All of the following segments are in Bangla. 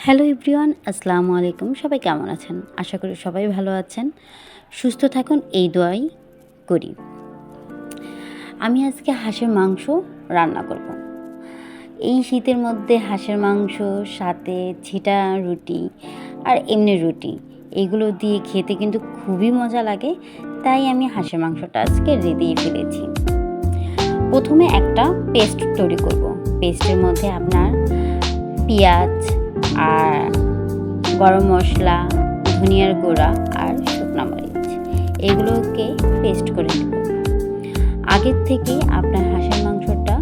হ্যালো এভরিওয়ান, আসসালামু আলাইকুম। সবাই কেমন আছেন? আশা করি সবাই ভালো আছেন, সুস্থ থাকুন এই দোয়াই করি। আমি আজকে হাঁসের মাংস রান্না করব। এই শীতের মধ্যে হাঁসের মাংস সাথে ছিটা রুটি আর এমনি রুটি এগুলো দিয়ে খেতে কিন্তু খুবই মজা লাগে। তাই আমি হাঁসের মাংসটা আজকে রেঁধেই ফেলেছি। প্রথমে একটা পেস্ট তৈরি করব। পেস্টের মধ্যে আপনার পেঁয়াজ আর গরম মশলা, ধনিয়ার গুঁড়া আর শুকনো মরিচ এগুলোকে পেস্ট করে নেব। আগের থেকেই আপনার হাঁসের মাংসটা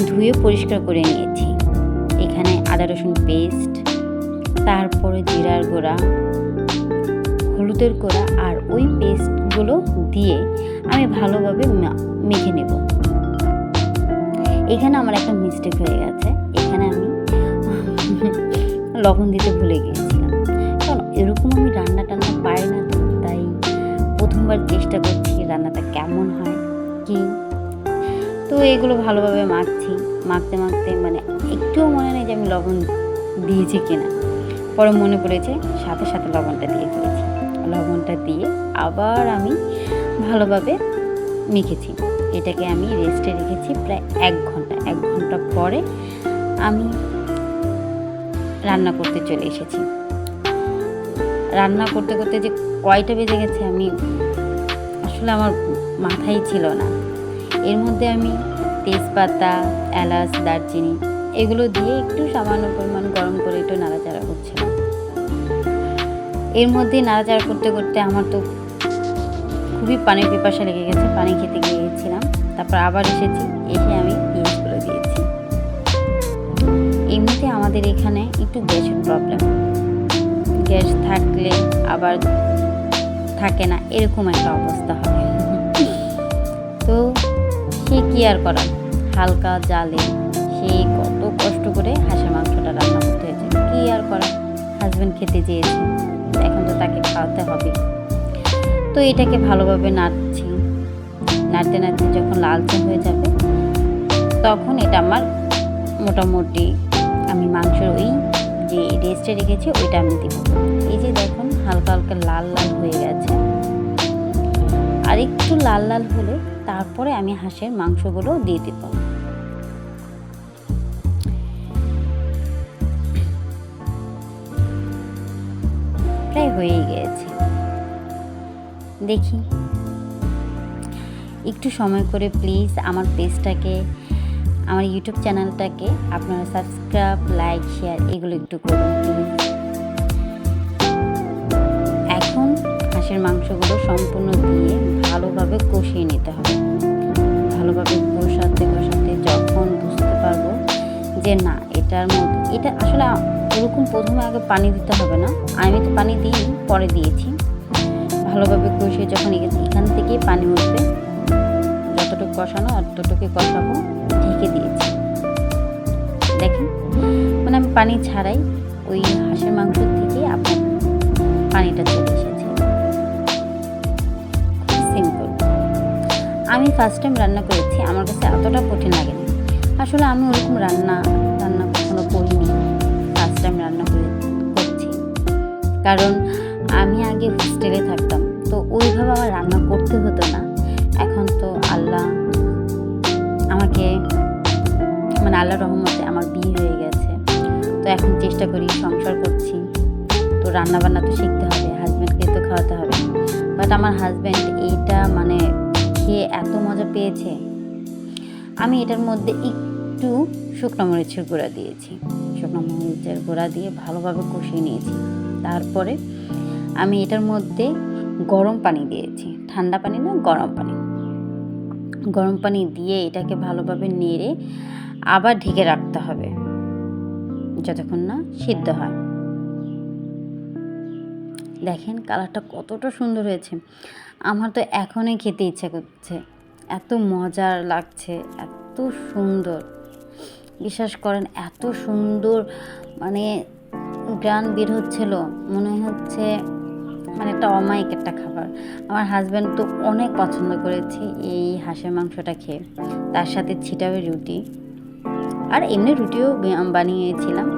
ধুয়ে পরিষ্কার করে নিয়েছি। এখানে আদা রসুন পেস্ট, তারপরে জিরার গুঁড়া, হলুদের গুঁড়া আর ওই পেস্টগুলো দিয়ে আমি ভালোভাবে মেখে নেব। এখানে আমার একটা মিস্টেক হয়ে গেছে। এখানে আমি লবণ দিতে ভুলে গিয়েছিলাম, কারণ এরকম আমি রান্না পারি না, তাই প্রথমবার চেষ্টা করছি রান্নাটা কেমন হয় কি। তো এগুলো ভালোভাবে মাখতে মানে একটুও মনে নেই যে আমি লবণ দিয়েছি কিনা। পরে মনে পড়েছে, সাথে সাথে লবণটা দিয়ে ফেলেছি। লবণটা দিয়ে আবার আমি ভালোভাবে মেখেছি। এটাকে আমি রেস্টে রেখেছি প্রায় 1 ঘন্টা। 1 ঘন্টা পরে আমি রান্না করতে চলে এসেছি। রান্না করতে করতে যে কয়টা বেজে গেছে আমি আসলে আমার মাথায় ছিল না। এর মধ্যে আমি তেজপাতা, এলাচ, দারচিনি এগুলো দিয়ে একটু সামান্য পরিমাণ গরম করে একটু নাড়াচাড়া করছিলাম। এর মধ্যে নাড়াচাড়া করতে করতে আমার তো খুবই পানির পিপাসা লেগে গেছে, পানি খেতে গিয়েছিলাম। তারপর আবার এসে আমি পেঁয়াজগুলো দিয়েছি। এমনিতে আমাদের এখানে একটু গ্যাসের প্রবলেম, গ্যাস থাকলে আবার থাকে না, এরকম একটা অবস্থা হয়। তো সে কি আর করার, হালকা জালে সে কত কষ্ট করে হাঁসের মাংসটা রান্না করতে হয়েছে। কি আর করার, হাজব্যান্ড খেতে চেয়েছে, এখন তো তাকে খাওয়াতে হবে। তো এটাকে ভালোভাবে নাড়তে যখন লালচে হয়ে যাবে, তখন এটা আমার মোটামুটি আমি মাংসের ওই যে রেস্টে রেখেছি ওইটা আমি দিব। এই যে দেখুন হালকা হালকা লাল লাল হয়ে গেছে। আর একটু লাল লাল হলে তারপরে আমি হাঁসের মাংসগুলো দিয়ে দেব। প্রায় হয়েই গিয়েছে। দেখি একটু সময় করে প্লিজ আমার পেজটাকে, আমার ইউটিউব চ্যানেলটাকে আপনারা সাবস্ক্রাইব, লাইক, শেয়ার এগুলো একটু করুন প্লিজ। এখন হাঁসের মাংসগুলো সম্পূর্ণ দিয়ে ভালোভাবে কষিয়ে নিতে হবে। ভালোভাবে কষাতে যখন বুঝতে পারবো যে না এটার মধ্যে, এটা আসলে ওরকম প্রথমে আগে পানি দিতে হবে না, আমি তো পানি দিই পরে দিয়েছি। ভালোভাবে কষিয়ে যখন এখান থেকে পানি উঠবে, যতটুকু কষানো অতটুকু কষাবো, ঢেকে দিয়েছি। দেখেন মানে আমি পানি ছাড়াই ওই হাঁসের মাংস থেকে আপনার পানিটা চলে এসেছে। খুব সিম্পল। আমি ফার্স্ট টাইম রান্না করেছি, আমার কাছে এতটা কঠিন লাগেনি। আসলে আমি ওরকম রান্না কখনো করিনি, ফার্স্ট টাইম রান্না করছি। কারণ আমি আগে হোস্টেলে থাকতাম, তো ওইভাবে আমার রান্না করতে হতো না। এখন তো আল্লাহ আমাকে মানে আল্লাহর রহমতে আমার বিয়ে হয়ে গেছে। তো এখন চেষ্টা করি, সংসার করছি, তো রান্নাবান্না তো শিখতে হবে, হাজব্যান্ডকে তো খাওয়াতে হবে। বাট আমার হাজব্যান্ড এইটা মানে খেয়ে এত মজা পেয়েছে। আমি এটার মধ্যে একটু শুকনো মরিচের গুঁড়া দিয়েছি। শুকনো মরিচের গুঁড়া দিয়ে ভালোভাবে কষিয়ে নিয়েছি। তারপরে আমি এটার মধ্যে গরম পানি দিয়েছি, ঠান্ডা পানি না, গরম পানি দিয়ে এটাকে ভালোভাবে নেড়ে আবার ঢেকে রাখতে হবে যতক্ষণ না সিদ্ধ হয়। দেখেন কালারটা কতটা সুন্দর হয়েছে, আমার তো এখনই খেতে ইচ্ছা করছে, এত মজার লাগছে, এত সুন্দর। বিশ্বাস করেন এত সুন্দর মানে গ্রান বের হচ্ছিল, মনে হচ্ছে মানে একটা অমায়িক একটা খাবার। আমার হাজব্যান্ড তো অনেক পছন্দ করেছে এই হাঁসের মাংসটা খেয়ে। তার সাথে ছিটাবে রুটি, আর এমনি রুটিও বানিয়েছিলাম।